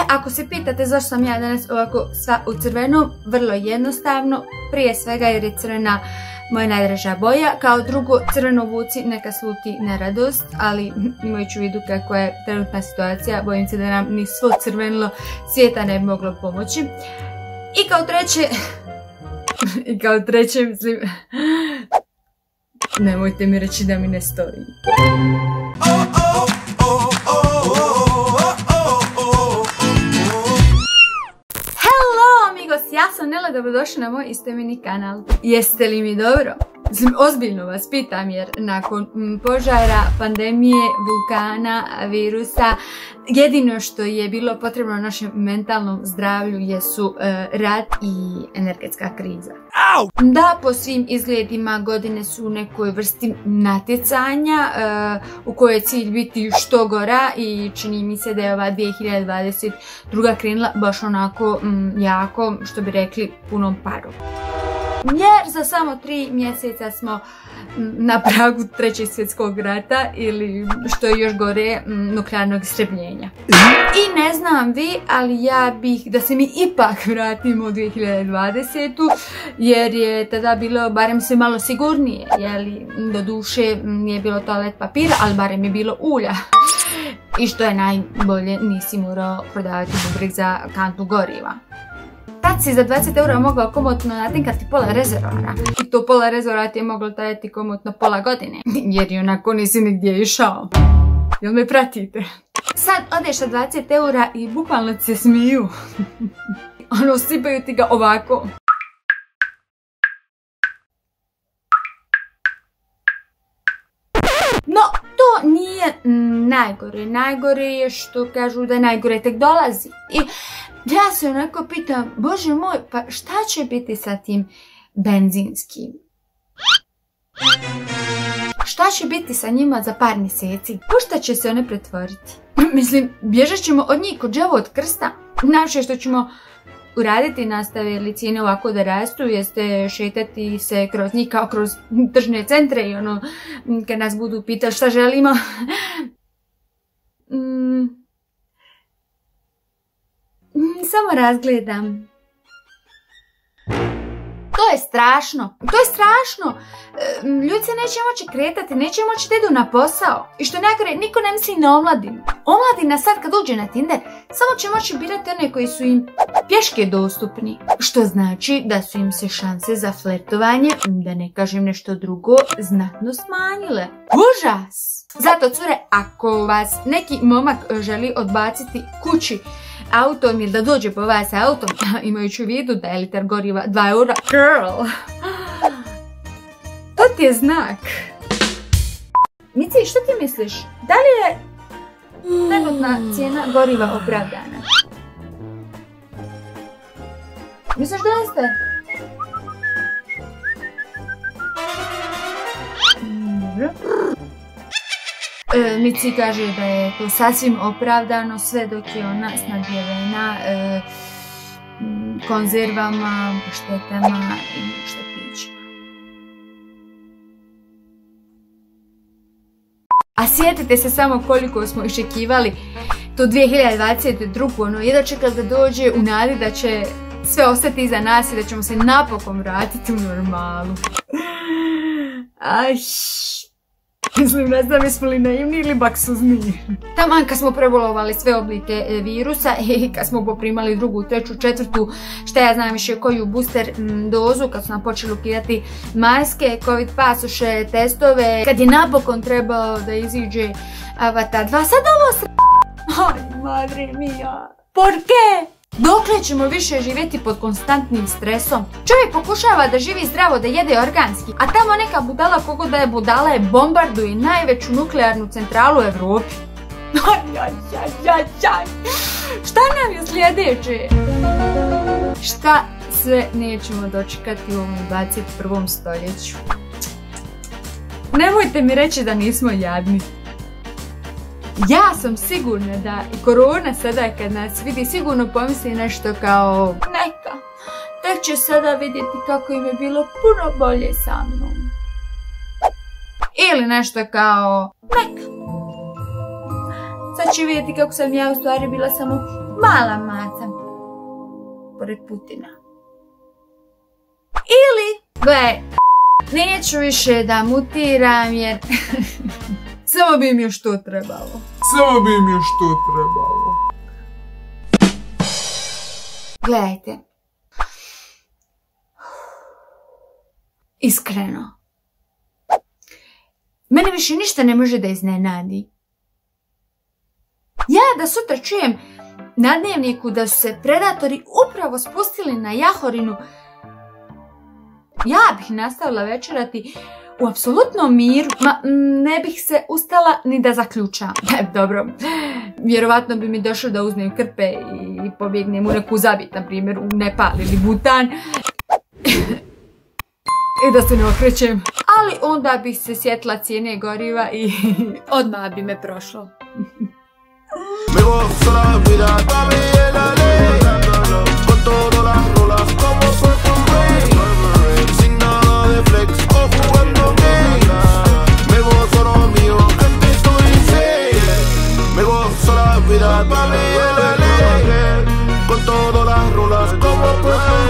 ako se pitate zašto sam ja danas ovako sva u crvenom, vrlo jednostavno, prije svega jer je crvena moja najdraža boja, kao drugo crveno vuci neka sluti neradost, ali imajući u vidu kako je trenutna situacija, bojim se da nam ni svo crvenilo svijeta ne bi moglo pomoći. I kao treće, mislim, nemojte mi reći da mi ne stoji. Ja sam Nela, dobrodošli na moj istoimeni kanal. Jeste li mi dobro? Ozbiljno vas pitam jer nakon požara, pandemije, vulkana, virusa, jedino što je bilo potrebno našem mentalnom zdravlju jesu rat i energetska kriza. Da, po svim izgledima godine su u nekoj vrsti natjecanja u kojoj je cilj biti što gora i čini mi se da je ova 2022. krenula baš onako jako, što bi rekli, punom parom. Jer za samo 3 mjeseca smo na pragu 3. svjetskog rata ili što je još gore nuklearnog istrebljenja. I ne znam vi, ali ja bih da se mi ipak vratimo u 2020. jer je tada bilo barem sve malo sigurnije, jeli, do duše nije bilo toalet papira, ali barem je bilo ulja. I što je najbolje, nisi morao prodavati bubreg za kantu goriva. Tad si za 20 eura mogao komotno natinkati pola rezervoara. I to pola rezervoara ti je moglo trajati komotno pola godine. Jer i onako nisi nigdje išao. Jel me pratite? Sad odeš sa 20 eura i bukvalno se smiju. Ono, sipaju ti ga ovako. No, to nije najgore. Najgore je što kažu da najgore tek dolazi. I ja se onako pitam, bože moj, pa šta će biti sa tim benzinskim? Šta će biti sa njima za par mjeseci? U šta će se one pretvoriti? Mislim, bježat ćemo od njih kod đavo od krsta. Najviše što ćemo uraditi, nastave li cijene ovako da rastu, jeste šetati se kroz njih kao kroz tržne centre i ono, kad nas budu pitali šta želimo. Samo razgledam. To je strašno. To je strašno. Ljudi se neće moći kretati, neće moći da idu na posao. I što najgore, niko ne misli na omladinu. Omladina sad kad uđe na Tinder, samo će moći birati one koji su im pješke dostupni. Što znači da su im se šanse za flertovanje, da ne kažem nešto drugo, znatno smanjile. Užas! Zato, cure, ako vas neki momak želi odbaciti kući autom ili da dođe po vas autom, imajući u vidu da je liter goriva 2 eura, girl, to ti je znak. Mici, što ti misliš? Da li je trenutna cijena goriva opravdana? Misliš da jeste? Mici kaže da je to sasvim opravdano sve dok je ona snadjevena konzervama, paštetama i štapićima. A sjetite se samo koliko smo iščekivali tu 2022. Ono, jedva čekali da dođe u nadi da će sve ostati iza nas i da ćemo se napokon vratiti u normalu. Mislim, ne znam jesmo li naivni ili baksuzni. Taman kad smo prebolovali sve oblike virusa i kad smo poprimali drugu, treću, četvrtu, šta ja znam više koju booster dozu, kad su nam počeli ukidati maske, covid pasoše, testove, kad je napokon trebao da iziđe Avatar 2, sad ovo Aj, madre mia, por qué? Dokle ćemo više živjeti pod konstantnim stresom? Čovjek pokušava da živi zdravo, da jede organski, a tamo neka budala, kogo da je budala, je bombarduje najveću nuklearnu centralu u Evropi. Šta nam je sljedeće? Šta sve nećemo dočekati u ovom 21. stoljeću? Nemojte mi reći da nismo jadni. Ja sam sigurna da i korona sada kad nas vidi sigurno pomisli nešto kao neka. Tek će sada vidjeti kako im je bilo puno bolje sa mnom. Ili nešto kao neka. Sad će vidjeti kako sam ja u stvari bila samo mala maca pored Putina. Ili, gle, neću više da mutiram jer samo bi im još to trebalo. Samo bi im još to trebalo. Gledajte. Iskreno. Mene više ništa ne može da iznenadi. Ja da sutra čujem na dnevniku da su se predatori upravo spustili na Jahorinu, ja bih nastavila večerati u apsolutnom miru, ne bih se ustala ni da zaključam. Dobro, vjerovatno bi mi došlo da uzmem krpe i pobjegnem u neku zabit, na primjer u Nepal ili Butan. I da se ne okrećem. Ali onda bih se sjetila cijene goriva i odmah bi me prošlo. Me gozo la vida, pa' mí es la ley. Con todas las rolas como Purple Rain. Sin nada de flex o jugando gay. Me gozo lo mío, es que estoy insane. Me gozo la vida, pa' mí es la ley. Con todas las rolas como Purple Rain.